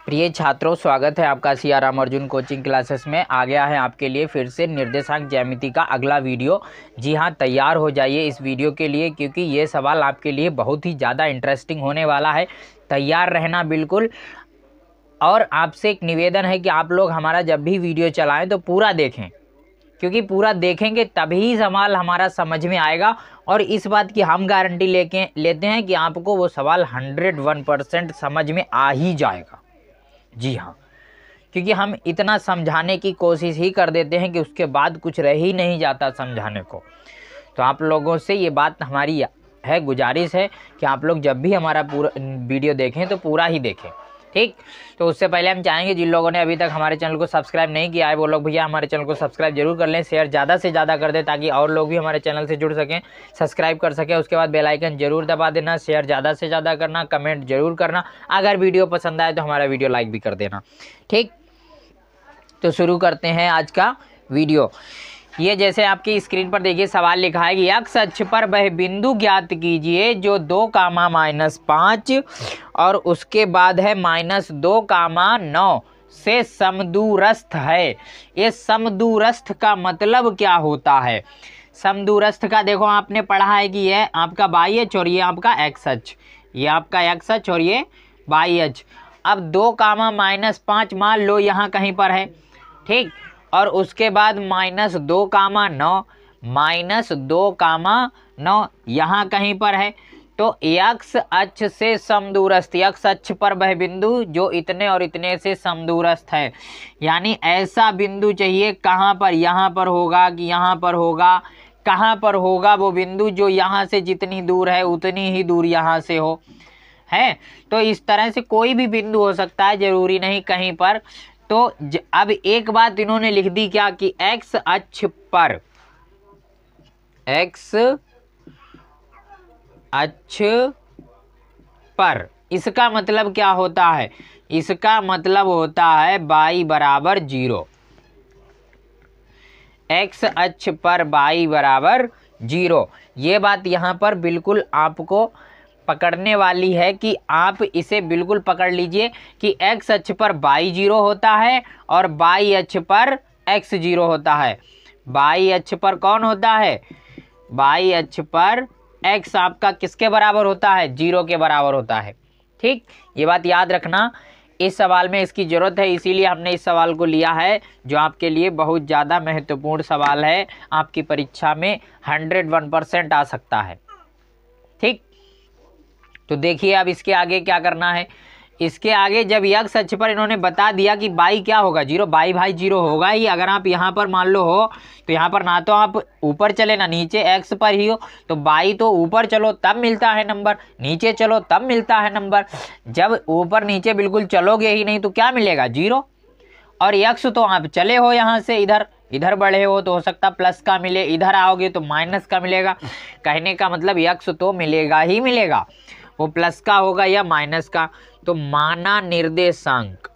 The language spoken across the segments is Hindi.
प्रिय छात्रों, स्वागत है आपका सियाराम अर्जुन कोचिंग क्लासेस में। आ गया है आपके लिए फिर से निर्देशांक ज्यामिति का अगला वीडियो। जी हाँ, तैयार हो जाइए इस वीडियो के लिए, क्योंकि ये सवाल आपके लिए बहुत ही ज़्यादा इंटरेस्टिंग होने वाला है। तैयार रहना बिल्कुल। और आपसे एक निवेदन है कि आप लोग हमारा जब भी वीडियो चलाएं तो पूरा देखें, क्योंकि पूरा देखेंगे तभी सवाल हमारा समझ में आएगा। और इस बात की हम गारंटी लेते हैं कि आपको वो सवाल 101% समझ में आ ही जाएगा। जी हाँ, क्योंकि हम इतना समझाने की कोशिश ही कर देते हैं कि उसके बाद कुछ रह ही नहीं जाता समझाने को। तो आप लोगों से ये बात हमारी है, गुजारिश है कि आप लोग जब भी हमारा पूरा वीडियो देखें तो पूरा ही देखें, ठीक। तो उससे पहले हम चाहेंगे जिन लोगों ने अभी तक हमारे चैनल को सब्सक्राइब नहीं किया है वो लोग भैया हमारे चैनल को सब्सक्राइब जरूर कर लें, शेयर ज़्यादा से ज़्यादा कर दें ताकि और लोग भी हमारे चैनल से जुड़ सकें, सब्सक्राइब कर सकें। उसके बाद बेल आइकन जरूर दबा देना, शेयर ज़्यादा से ज़्यादा करना, कमेंट जरूर करना। अगर वीडियो पसंद आए तो हमारा वीडियो लाइक भी कर देना, ठीक। तो शुरू करते हैं आज का वीडियो। ये जैसे आपकी स्क्रीन पर देखिए सवाल लिखा है कि एक्स अक्ष पर वह बिंदु ज्ञात कीजिए जो 2, - और उसके बाद है -2, 9 से समदूरस्थ है। ये समदूरस्थ का मतलब क्या होता है? समदूरस्थ का देखो आपने पढ़ा है कि ये आपका वाई अक्ष और ये आपका एक्स अक्ष, ये आपका एक्स अक्ष और ये वाई अक्ष। अब 2, - मान लो यहाँ कहीं पर है, ठीक। और उसके बाद -2, 9 यहाँ कहीं पर है। तो एक्स अक्ष से समदूरस्थ, एक्स अक्ष पर वह बिंदु जो इतने और इतने से समदूरस्थ है, यानी ऐसा बिंदु चाहिए कहाँ पर, यहाँ पर होगा कि यहाँ पर होगा, कहाँ पर होगा वो बिंदु जो यहाँ से जितनी दूर है उतनी ही दूर यहाँ से हो, है। तो इस तरह से कोई भी बिंदु हो सकता है, जरूरी नहीं कहीं पर। तो अब एक बात इन्होंने लिख दी क्या कि एक्स अक्ष पर, इसका मतलब क्या होता है? इसका मतलब होता है y बराबर 0। एक्स अक्ष पर y बराबर 0। ये बात यहाँ पर बिल्कुल आपको पकड़ने वाली है कि आप इसे बिल्कुल पकड़ लीजिए कि x अक्ष पर y 0 होता है और y अक्ष पर x 0 होता है। y अक्ष पर कौन होता है? y अक्ष पर x आपका किसके बराबर होता है? 0 के बराबर होता है, ठीक। ये बात याद रखना, इस सवाल में इसकी ज़रूरत है, इसीलिए हमने इस सवाल को लिया है जो आपके लिए बहुत ज़्यादा महत्वपूर्ण सवाल है, आपकी परीक्षा में 101% आ सकता है, ठीक। तो देखिए अब इसके आगे क्या करना है। इसके आगे जब एक्स अक्ष पर इन्होंने बता दिया कि y क्या होगा? 0। y भाई 0 होगा ही। अगर आप यहाँ पर मान लो हो तो यहाँ पर ना तो आप ऊपर चले ना नीचे, x पर ही हो, तो y तो ऊपर चलो तब मिलता है नंबर, नीचे चलो तब मिलता है नंबर। जब ऊपर नीचे बिल्कुल चलोगे ही नहीं तो क्या मिलेगा? 0। और x तो आप चले हो यहाँ से इधर बढ़े हो तो हो सकता प्लस का मिले, इधर आओगे तो माइनस का मिलेगा। कहने का मतलब x तो मिलेगा ही मिलेगा, वो प्लस का होगा या माइनस का। तो माना निर्देशांक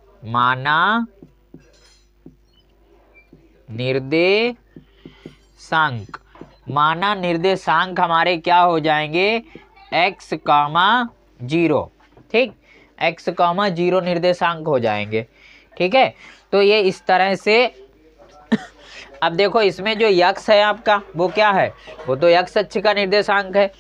हमारे क्या हो जाएंगे? x, 0, ठीक। x, 0 निर्देशांक हो जाएंगे, ठीक है। तो ये इस तरह से अब देखो इसमें जो x है आपका वो क्या है? वो तो x अक्ष का निर्देशांक है,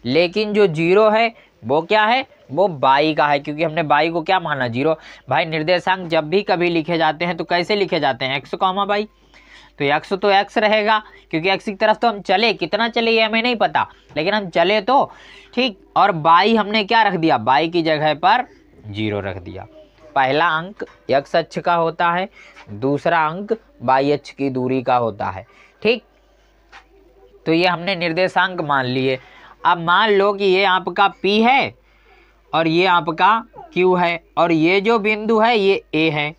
लेकिन जो 0 है वो क्या है? वो y का है, क्योंकि हमने y को क्या माना? 0। भाई निर्देशांक जब भी कभी लिखे जाते हैं तो कैसे लिखे जाते हैं? x, y। तो x तो x रहेगा, क्योंकि x की तरफ तो हम चले, कितना चले ये हमें नहीं पता, लेकिन हम चले तो, ठीक। और y हमने क्या रख दिया? y की जगह पर 0 रख दिया। पहला अंक x अक्ष का होता है, दूसरा अंक y अक्ष की दूरी का होता है, ठीक। तो ये हमने निर्देशांक मान लिए। अब मान लो कि ये आपका P है और ये आपका Q है और ये जो बिंदु है ये A है,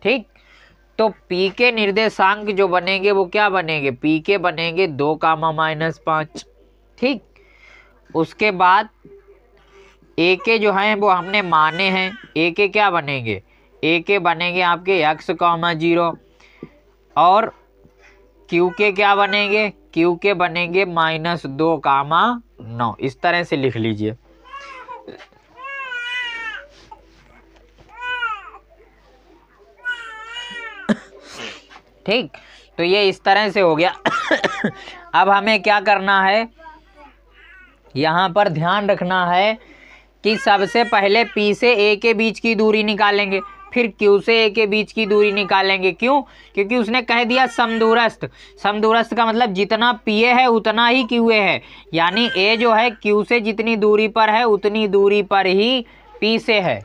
ठीक। तो P के निर्देशांक जो बनेंगे वो क्या बनेंगे? P के बनेंगे 2, -5, ठीक। उसके बाद A के जो हैं वो हमने माने हैं, A के क्या बनेंगे? A के बनेंगे आपके x, 0 और Q के क्या बनेंगे? Q के बनेंगे -2, 9। इस तरह से लिख लीजिए, ठीक, तो ये इस तरह से हो गया। अब हमें क्या करना है, यहाँ पर ध्यान रखना है कि सबसे पहले P से A के बीच की दूरी निकालेंगे, फिर Q से A के बीच की दूरी निकालेंगे। क्यों? क्योंकि उसने कह दिया समदूरस्थ। समदूरस्थ का मतलब जितना PA है उतना ही QA है, यानी A जो है Q से जितनी दूरी पर है उतनी दूरी पर ही P से है।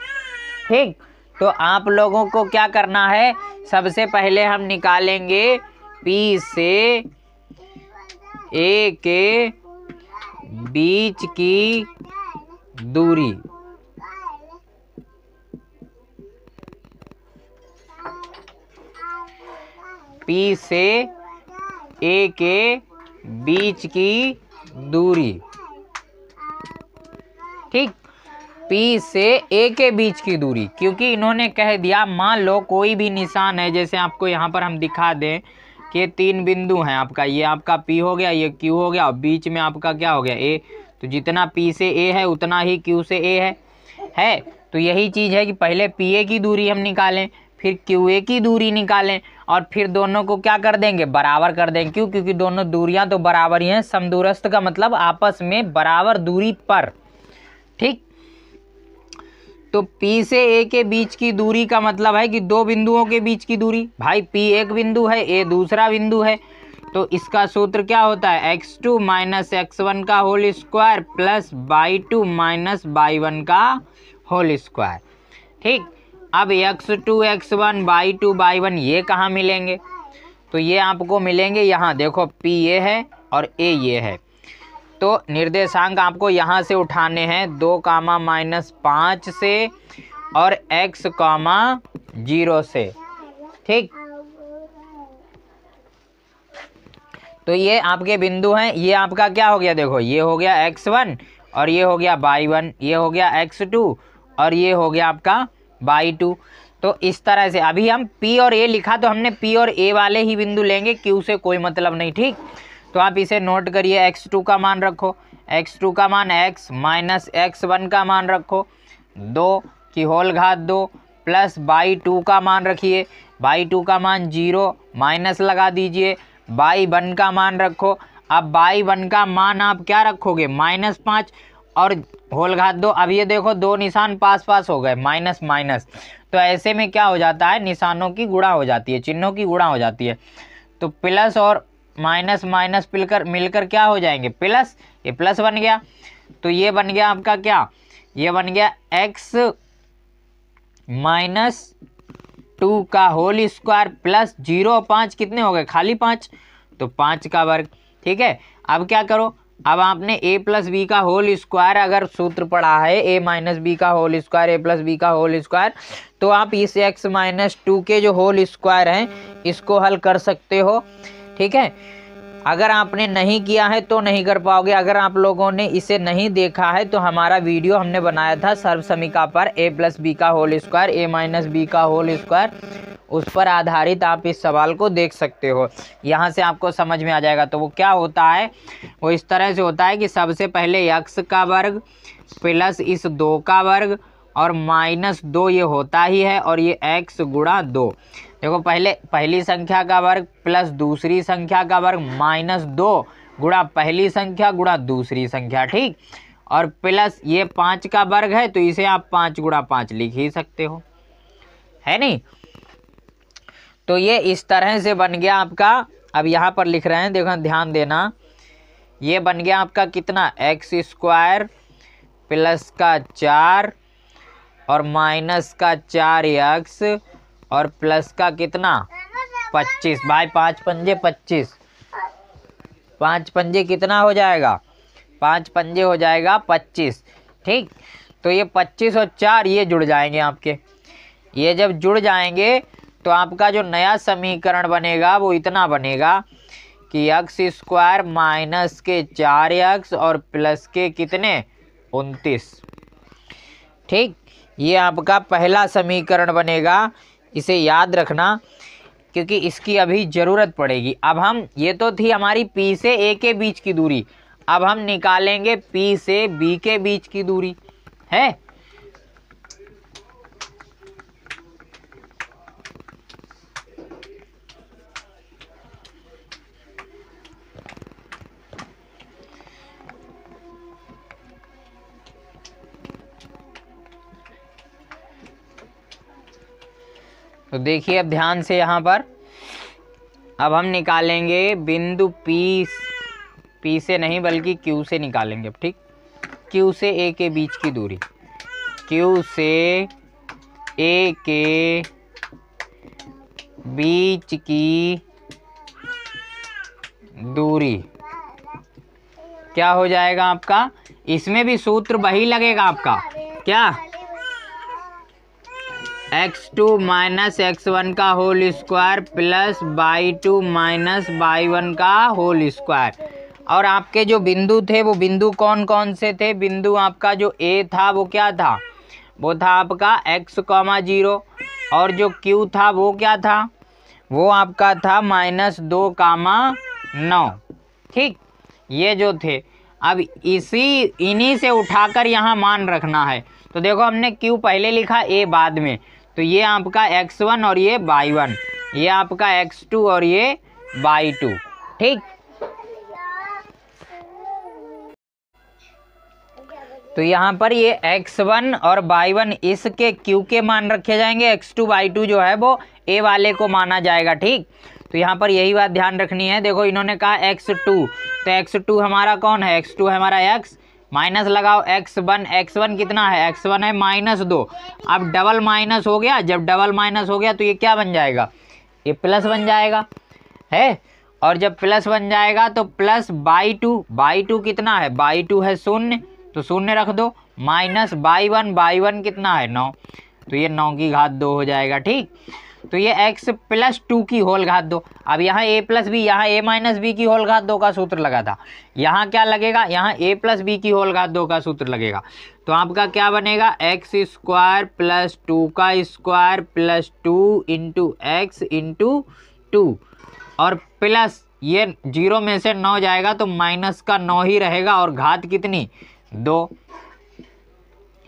ठीक, तो आप लोगों को क्या करना है, सबसे पहले हम निकालेंगे P से A के बीच की दूरी। P से A के बीच की दूरी। ठीक, P से A के बीच की दूरी, क्योंकि इन्होंने कह दिया मान लो कोई भी निशान है, जैसे आपको यहाँ पर हम दिखा दें कि 3 बिंदु हैं आपका, ये आपका P हो गया, ये Q हो गया और बीच में आपका क्या हो गया A। तो जितना P से A है उतना ही Q से A है। तो यही चीज़ है कि पहले PA की दूरी हम निकालें, फिर QA की दूरी निकालें और फिर दोनों को क्या कर देंगे, बराबर कर देंगे। क्यों? क्योंकि दोनों दूरियां तो बराबर ही हैं। समदूरस्थ का मतलब आपस में बराबर दूरी पर। ठीक, तो P से A के बीच की दूरी का मतलब है कि दो बिंदुओं के बीच की दूरी। भाई P एक बिंदु है, A दूसरा बिंदु है, तो इसका सूत्र क्या होता है, x2 माइनस x1 का whole square plus y2 minus y1 का होल स्क्वायर। ठीक, अब x2 x1 y2 y1 ये कहाँ मिलेंगे, तो ये आपको मिलेंगे यहाँ, देखो P ये है और A ये है। तो निर्देशांक आपको यहाँ से उठाने हैं 2 कामा माइनस 5 से और x कामा 0 से। ठीक, तो ये आपके बिंदु हैं। ये आपका क्या हो गया, देखो ये हो गया x1 और ये हो गया y1, ये हो गया x2 और ये हो गया आपका y2। तो इस तरह से अभी हम P और A लिखा, तो हमने P और A वाले ही बिंदु लेंगे, Q से कोई मतलब नहीं। ठीक, तो आप इसे नोट करिए, x2 का मान रखो, x2 का मान x माइनस x1 का मान रखो 2 की होल घात 2 प्लस y2 का मान रखिए, y2 का मान 0 माइनस लगा दीजिए, y1 का मान रखो। अब y1 का मान आप क्या रखोगे, माइनस 5 और होल घात 2। अब ये देखो दो निशान पास पास हो गए, माइनस माइनस, तो ऐसे में क्या हो जाता है, निशानों की गुणा हो जाती है, चिन्हों की गुणा हो जाती है। तो प्लस और माइनस माइनस मिलकर क्या हो जाएंगे, प्लस। ये प्लस बन गया, तो ये बन गया आपका क्या, ये बन गया x माइनस 2 का होल स्क्वायर प्लस 0 5 कितने हो गए, खाली 5, तो 5 का वर्ग। ठीक है, अब क्या करो, अब आपने a प्लस बी का होल स्क्वायर अगर सूत्र पढ़ा है, a माइनस बी का whole square a plus B का होल स्क्वायर, तो आप इस x माइनस 2 के जो होल स्क्वायर हैं इसको हल कर सकते हो। ठीक है, अगर आपने नहीं किया है तो नहीं कर पाओगे। अगर आप लोगों ने इसे नहीं देखा है तो हमारा वीडियो हमने बनाया था सर्व समीका पर, a प्लस बी का whole square a minus B का होल स्क्वायर, उस पर आधारित आप इस सवाल को देख सकते हो, यहाँ से आपको समझ में आ जाएगा। तो वो क्या होता है, वो इस तरह से होता है कि सबसे पहले x का वर्ग प्लस इस 2 का वर्ग और माइनस 2 ये होता ही है, और ये x गुणा 2। देखो पहले पहली संख्या का वर्ग प्लस दूसरी संख्या का वर्ग माइनस 2 गुणा पहली संख्या गुणा दूसरी संख्या। ठीक, और प्लस ये 5 का वर्ग है, तो इसे आप 5 गुणा 5 लिख ही सकते हो, है नहीं। तो ये इस तरह से बन गया आपका। अब यहाँ पर लिख रहे हैं, देखो ध्यान देना, ये बन गया आपका कितना, एक्स स्क्वायर प्लस का 4 और माइनस का 4x और प्लस का कितना 25। भाई 5 पंजे 25, 5 पंजे कितना हो जाएगा, 5 पंजे हो जाएगा 25। ठीक, तो ये 25 और 4 ये जुड़ जाएंगे आपके। ये जब जुड़ जाएंगे तो आपका जो नया समीकरण बनेगा वो इतना बनेगा कि एक्स स्क्वायर माइनस के 4x और प्लस के कितने 29। ठीक, ये आपका पहला समीकरण बनेगा, इसे याद रखना क्योंकि इसकी अभी ज़रूरत पड़ेगी। अब हम, ये तो थी हमारी P से A के बीच की दूरी, अब हम निकालेंगे P से B के बीच की दूरी है। तो देखिए अब ध्यान से यहाँ पर, अब हम निकालेंगे बिंदु P से नहीं बल्कि Q से निकालेंगे। अब ठीक, Q से A के बीच की दूरी, Q से A के बीच की दूरी क्या हो जाएगा आपका, इसमें भी सूत्र वही लगेगा आपका, क्या, x2 माइनस x1 का whole square plus y2 minus y1 का होल स्क्वायर। और आपके जो बिंदु थे वो बिंदु कौन कौन से थे, बिंदु आपका जो A था वो क्या था, वो था आपका x,0 और जो Q था वो क्या था, वो आपका था -2,9। ठीक, ये जो थे, अब इन्हीं से उठाकर यहाँ मान रखना है। तो देखो हमने Q पहले लिखा, A बाद में, तो ये आपका x1 और ये y1, ये आपका x2 और ये y2। ठीक, तो यहाँ पर ये x1 और y1 इसके Q के मान रखे जाएंगे, x2 y2 जो है वो A वाले को माना जाएगा। ठीक, तो यहाँ पर यही बात ध्यान रखनी है। देखो इन्होंने कहा x2, तो x2 हमारा कौन है, x2 है हमारा x, माइनस लगाओ x1, x1 कितना है, x1 है -2। अब डबल माइनस हो गया, जब डबल माइनस हो गया तो ये क्या बन जाएगा, ये प्लस बन जाएगा है, और जब प्लस बन जाएगा तो प्लस y2 कितना है, y2 है 0, तो 0 रख दो, माइनस y1 कितना है 9, तो ये 9 की घात 2 हो जाएगा। ठीक, तो ये x प्लस 2 की होल घात 2। अब यहाँ a प्लस बी, यहाँ a माइनस बी की होल घात 2 का सूत्र लगा था, यहाँ क्या लगेगा, यहाँ a प्लस बी की होल घात 2 का सूत्र लगेगा। तो आपका क्या बनेगा, x स्क्वायर प्लस 2 का square plus 2 into x into 2, और प्लस ये 0 में से 9 जाएगा तो माइनस का 9 ही रहेगा, और घात कितनी, 2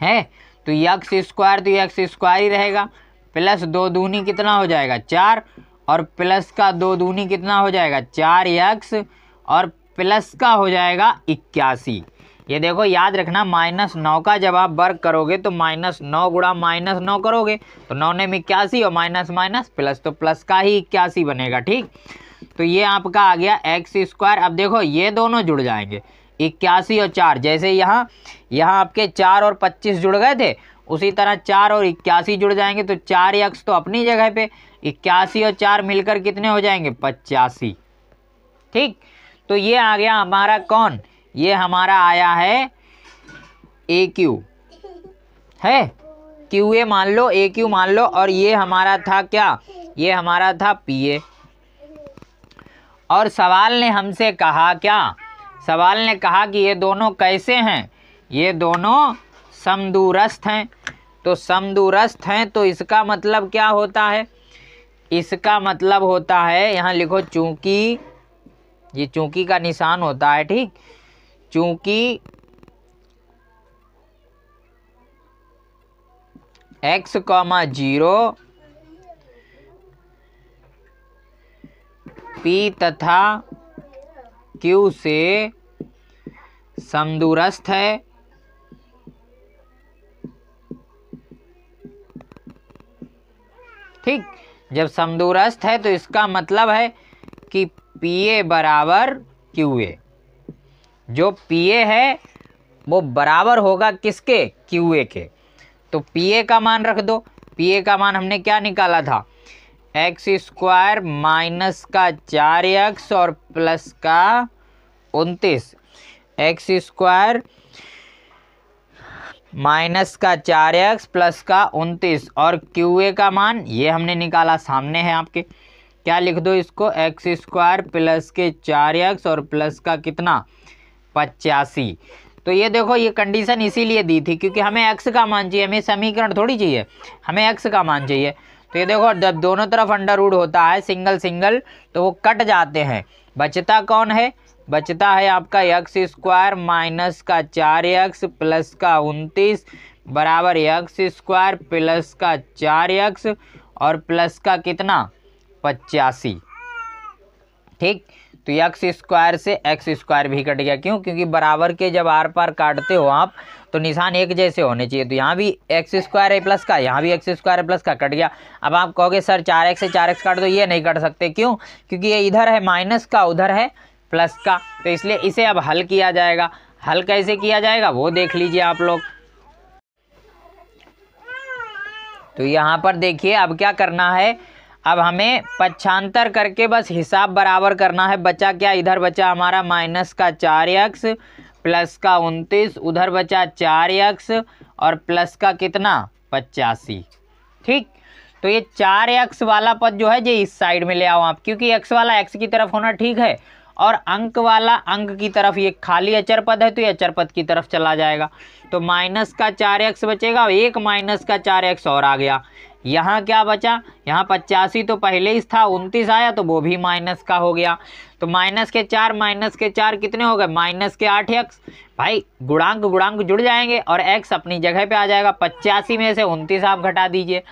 है, तो x स्क्वायर तो x स्क्वायर ही रहेगा, प्लस 2 दूनी कितना हो जाएगा 4, और प्लस का 2 दूनी कितना हो जाएगा 4x, और प्लस का हो जाएगा 81। ये देखो याद रखना, -9 का जब आप वर्ग करोगे तो -9 गुणा -9 करोगे तो 9 ने 81, और माइनस माइनस प्लस तो प्लस का ही 81 बनेगा। ठीक, तो ये आपका आ गया x स्क्वायर। अब देखो ये दोनों जुड़ जाएंगे, 81 और 4, जैसे यहाँ आपके 4 और 25 जुड़ गए थे, उसी तरह 4 और 81 जुड़ जाएंगे, तो 4x तो अपनी जगह पे, 81 और 4 मिलकर कितने हो जाएंगे 85। ठीक, तो ये आ गया हमारा कौन, ये हमारा आया है AQ है, QA मान लो, AQ मान लो, और ये हमारा था क्या, ये हमारा था PA। और सवाल ने हमसे कहा क्या, सवाल ने कहा कि ये दोनों कैसे हैं, ये दोनों समदूरस्थ हैं। तो समदूरस्थ हैं तो इसका मतलब क्या होता है, इसका मतलब होता है, यहाँ लिखो चूंकि, ये चूंकि का निशान होता है। ठीक, चूंकि x, 0 P तथा Q से समदूरस्थ है, ठीक, जब समदूरस्थ है तो इसका मतलब है कि PA बराबर QA, जो PA है वो बराबर होगा किसके, QA के। तो PA का मान रख दो, PA का मान हमने क्या निकाला था, x स्क्वायर माइनस का 4x और प्लस का 29, x स्क्वायर माइनस का 4x प्लस का 29, और QA का मान ये हमने निकाला, सामने है आपके, क्या लिख दो इसको, x स्क्वायर प्लस के 4x और प्लस का कितना 85। तो ये देखो ये कंडीशन इसीलिए दी थी क्योंकि हमें x का मान चाहिए, हमें समीकरण थोड़ी चाहिए, हमें x का मान चाहिए। तो ये देखो जब दोनों तरफ अंडर रूट होता है सिंगल सिंगल तो वो कट जाते हैं, बचता कौन है, बचता है आपका x स्क्वायर माइनस का 4x प्लस का 29 बराबर x स्क्वायर प्लस का 4x और प्लस का कितना 85। ठीक, तो x स्क्वायर से x स्क्वायर भी कट गया, क्यों, क्योंकि बराबर के जब आर पार काटते हो आप तो निशान एक जैसे होने चाहिए। तो यहाँ भी एक्स स्क्वायर है प्लस का, यहाँ भी एक्स स्क्वायर है प्लस का, कट गया। अब आप कहोगे सर 4x से 4x काट दो, ये नहीं कट सकते, क्यों? क्योंकि ये इधर है माइनस का, उधर है प्लस का, तो इसलिए इसे अब हल किया जाएगा। हल कैसे किया जाएगा वो देख लीजिए आप लोग। तो यहाँ पर देखिए अब क्या करना है, अब हमें पक्षांतर करके बस हिसाब बराबर करना है। बचा क्या, इधर बचा हमारा माइनस का 4x प्लस का 29, उधर बचा 4x और प्लस का कितना 85। ठीक, तो ये 4x वाला पद जो है ये इस साइड में ले आओ आप, क्योंकि x वाला x की तरफ होना ठीक है, और अंक वाला अंक की तरफ, ये खाली अचर पद है तो ये अचर पद की तरफ चला जाएगा। तो माइनस का 4x बचेगा, एक माइनस का 4x और आ गया। यहाँ क्या बचा, यहाँ 85 तो पहले ही था, 29 आया तो वो भी माइनस का हो गया। तो माइनस के 4 कितने हो गए, माइनस के 8x। भाई गुणांक जुड़ जाएंगे और x अपनी जगह पे आ जाएगा। 85 में से 29 आप घटा दीजिए,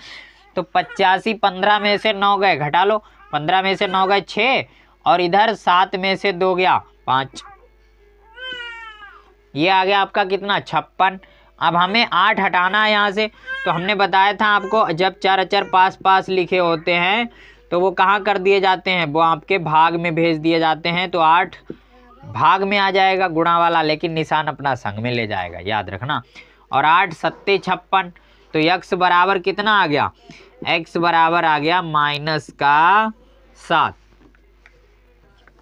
तो 85 15 में से 9 गए, घटा लो, 15 में से 9 गए 6, और इधर 7 में से 2 गया 5, ये आ गया आपका कितना 56। अब हमें 8 हटाना है यहाँ से। तो हमने बताया था आपको, जब चार अचर पास पास लिखे होते हैं तो वो कहाँ कर दिए जाते हैं, वो आपके भाग में भेज दिए जाते हैं। तो 8 भाग में आ जाएगा गुणा वाला, लेकिन निशान अपना संग में ले जाएगा, याद रखना। और 8 सत्ते 56, तो x बराबर कितना आ गया, x बराबर आ गया माइनस का 7।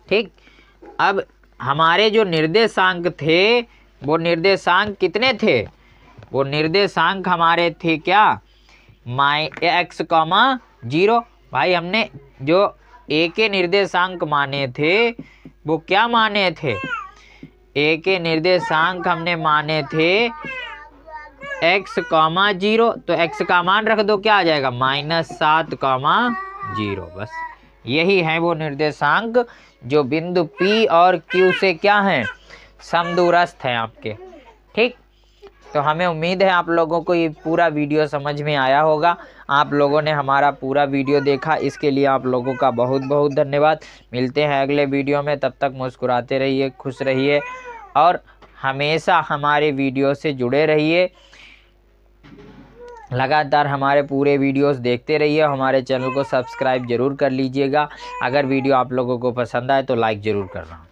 ठीक, अब हमारे जो निर्देशांक थे वो निर्देशांक कितने थे, वो निर्देशांक हमारे थे क्या, x, 0। भाई हमने जो a के निर्देशांक माने थे वो क्या माने थे, a के निर्देशांक हमने माने थे x, 0। तो x का मान रख दो, क्या आ जाएगा -7, 0। बस यही है वो निर्देशांक जो बिंदु P और Q से क्या हैं, समदूरस्थ हैं आपके। ठीक, तो हमें उम्मीद है आप लोगों को ये पूरा वीडियो समझ में आया होगा। आप लोगों ने हमारा पूरा वीडियो देखा, इसके लिए आप लोगों का बहुत बहुत धन्यवाद। मिलते हैं अगले वीडियो में, तब तक मुस्कुराते रहिए, खुश रहिए और हमेशा हमारे वीडियो से जुड़े रहिए। लगातार हमारे पूरे वीडियोस देखते रहिए। हमारे चैनल को सब्सक्राइब जरूर कर लीजिएगा। अगर वीडियो आप लोगों को पसंद आए तो लाइक ज़रूर करना।